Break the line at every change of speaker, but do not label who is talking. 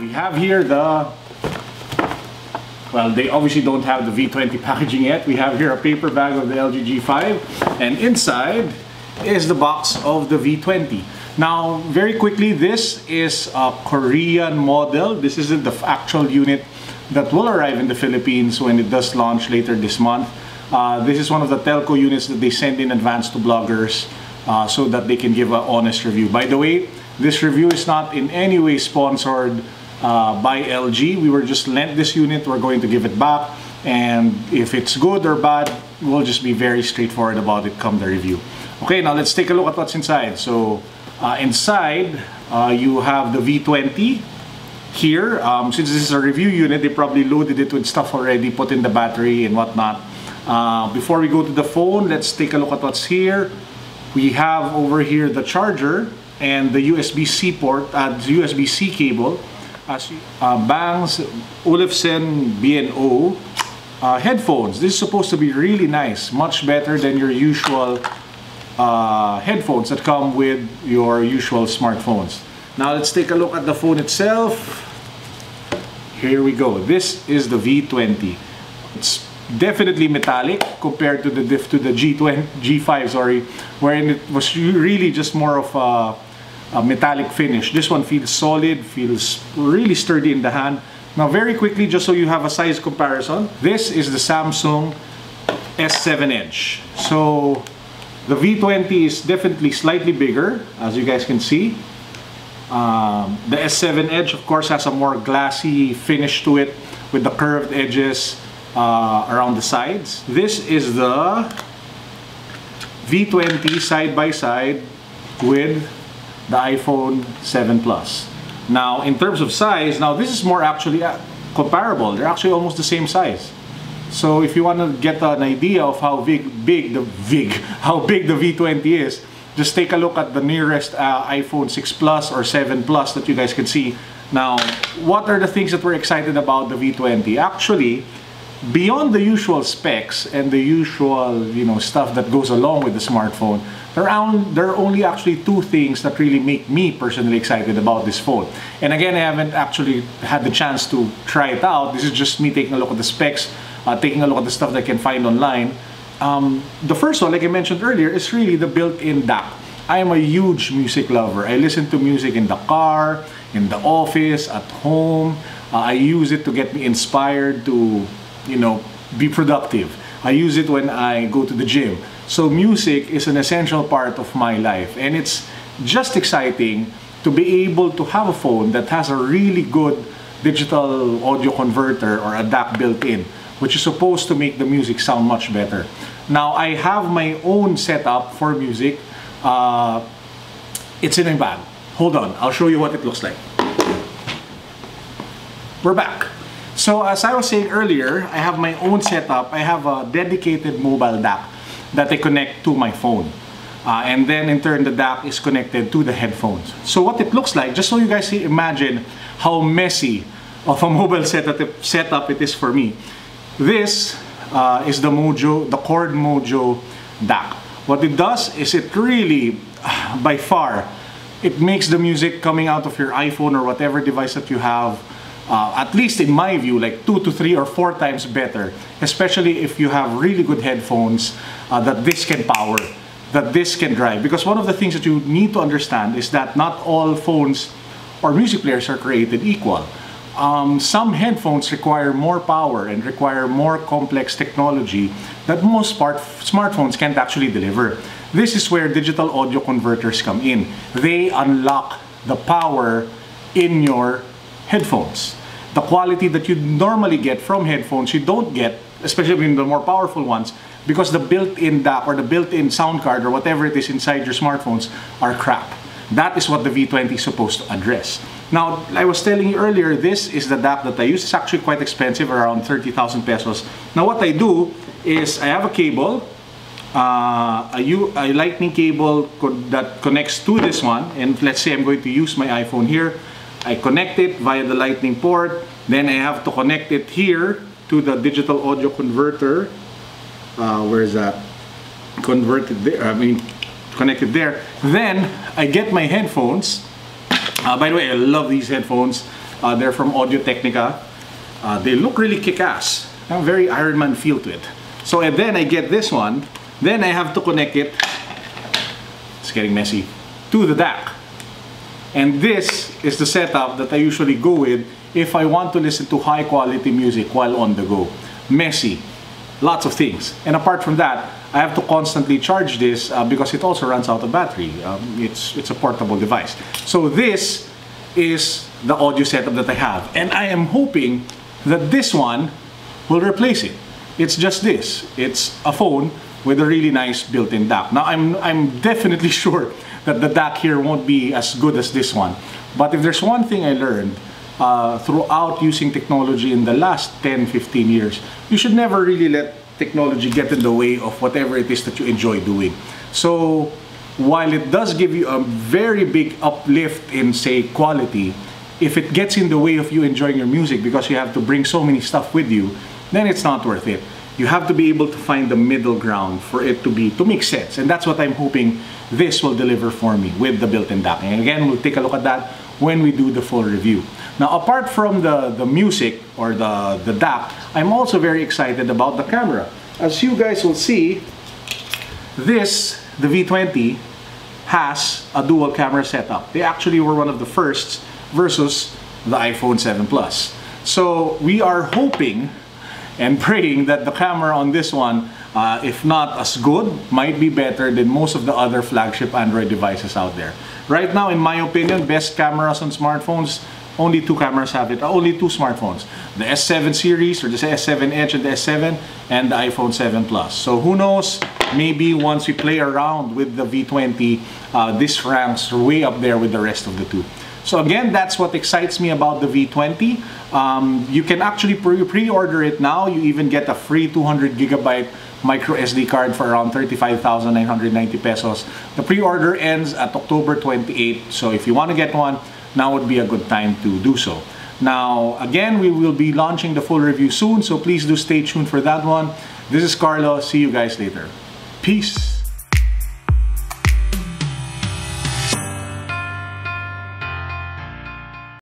We have here the, well, they obviously don't have the V20 packaging yet. We have here a paper bag of the LG G5, and inside is the box of the V20. Now, very quickly, this is a Korean model. This isn't the actual unit that will arrive in the Philippines when it does launch later this month. This is one of the telco units that they send in advance to bloggers so that they can give an honest review. By the way, this review is not in any way sponsored by LG. We were just lent this unit. We're going to give it back, and if it's good or bad, we'll just be very straightforward about it come the review. Okay, now let's take a look at what's inside. So inside you have the V20 here. Since this is a review unit, they probably loaded it with stuff already, put in the battery and whatnot. Before we go to the phone, let's take a look at what's here. We have over here the charger and the USB-C port, USB-C cable. Bangs Olufsen B&O headphones. This is supposed to be really nice, much better than your usual headphones that come with your usual smartphones. Now let's take a look at the phone itself. Here we go. This is the V20. It's definitely metallic compared to the G5, sorry, wherein it was really just more of a metallic finish. This one feels solid, feels really sturdy in the hand. Now very quickly, just so you have a size comparison, this is the Samsung S7 Edge. So the V20 is definitely slightly bigger, as you guys can see. The S7 Edge, of course, has a more glassy finish to it with the curved edges around the sides. This is the V20 side by side with the iPhone 7 Plus. Now, in terms of size, now this is more actually comparable. They're actually almost the same size. So if you want to get an idea of how big the V20 is, just take a look at the nearest iPhone 6 Plus or 7 Plus that you guys can see. Now, what are the things that we're excited about the V20? Actually, beyond the usual specs and the usual, stuff that goes along with the smartphone, there are only actually two things that really make me personally excited about this phone. And again, I haven't actually had the chance to try it out. This is just me taking a look at the specs, taking a look at the stuff that I can find online. The first one, like I mentioned earlier, is really the built-in DAC. I am a huge music lover. I listen to music in the car, in the office, at home. I use it to get me inspired to, be productive. I use it when I go to the gym. So music is an essential part of my life, and it's just exciting to be able to have a phone that has a really good digital audio converter or a DAC built in, which is supposed to make the music sound much better. Now, I have my own setup for music. It's in a bag. Hold on, I'll show you what it looks like. We're back. So as I was saying earlier, I have my own setup. I have a dedicated mobile DAC that I connect to my phone. And then in turn, the DAC is connected to the headphones. So what it looks like, just so you guys imagine how messy of a mobile setup it is for me. This is the Cord Mojo DAC. What it does is it really, by far, it makes the music coming out of your iPhone or whatever device that you have, at least in my view, like 2 to 3 or 4 times better, especially if you have really good headphones that this can power, that this can drive. Because one of the things that you need to understand is that not all phones or music players are created equal. Some headphones require more power and require more complex technology that most smartphones can't actually deliver. This is where digital audio converters come in. They unlock the power in your headphones. The quality that you normally get from headphones, you don't get, especially in the more powerful ones, because the built-in DAC or the built-in sound card or whatever it is inside your smartphones are crap. That is what the V20 is supposed to address. Now, I was telling you earlier, this is the DAC that I use. It's actually quite expensive, around 30,000 pesos. Now, what I do is I have a cable, a lightning cable that connects to this one, and let's say I'm going to use my iPhone here. I connect it via the lightning port, then I have to connect it here to the digital audio converter. Where is that? Converted there, connected there. Then I get my headphones. By the way, I love these headphones. They're from Audio Technica. They look really kick-ass. A very Iron Man feel to it. So and then I get this one. Then I have to connect it, it's getting messy, to the DAC. And this is the setup that I usually go with if I want to listen to high quality music while on the go. Messy, lots of things. And apart from that, I have to constantly charge this because it also runs out of battery. It's a portable device. So this is the audio setup that I have. And I am hoping that this one will replace it. It's just this. It's a phone with a really nice built-in DAC. Now I'm definitely sure that the DAC here won't be as good as this one. But if there's one thing I learned throughout using technology in the last 10-15 years, you should never really let technology get in the way of whatever it is that you enjoy doing. So while it does give you a very big uplift in, say, quality, if it gets in the way of you enjoying your music because you have to bring so many stuff with you, then it's not worth it. You have to be able to find the middle ground for it to make sense. And that's what I'm hoping this will deliver for me with the built-in DAC. And again, we'll take a look at that when we do the full review. Now, apart from the music or the DAC, I'm also very excited about the camera. As you guys will see, the V20 has a dual camera setup. They actually were one of the first versus the iPhone 7 Plus. So we are hoping and praying that the camera on this one, if not as good, might be better than most of the other flagship Android devices out there. Right now, in my opinion, best cameras on smartphones, only two cameras have it, only two smartphones. The S7 series, or the S7 Edge and the S7, and the iPhone 7 Plus. So who knows, maybe once we play around with the V20, this ranks way up there with the rest of the two. So again, that's what excites me about the V20. You can actually pre-order it now. You even get a free 200GB micro SD card for around 35,990 pesos. The pre-order ends at October 28. So if you want to get one, now would be a good time to do so. Now, again, we will be launching the full review soon, so please do stay tuned for that one. This is Carlo. See you guys later. Peace.